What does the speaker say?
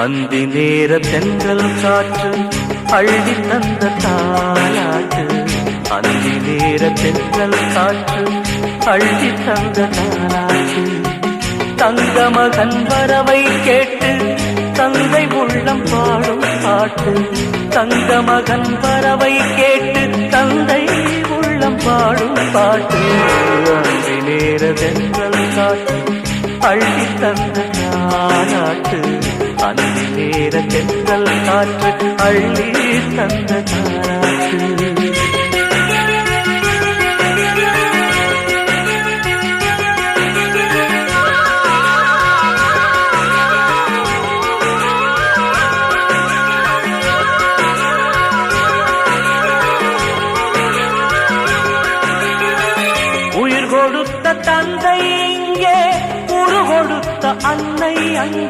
அந்தி நேர தென்றல் காற்று அள்ளி தந்த தாலாட்டு. அந்தி நேர தென்றல் காற்று அள்ளி தந்த தாலாட்டு. தங்க மகன் வரவை கேட்டு தந்தை உள்ளம் பாடும் பாட்டு. தங்க மகன் வரவை கேட்டு தந்தை உள்ளம் பாடும் பாட்டு. அந்தி நேர தென்றல் காற்று அள்ளி தந்த தாலாட்டு. அந்தி நேர தென்றல் காற்று அள்ளி தந்த தாலாட்டு. உயிர் கொடுத்த தந்தை இங்கே, உரு கொடுத்த அன்னை அங்கே.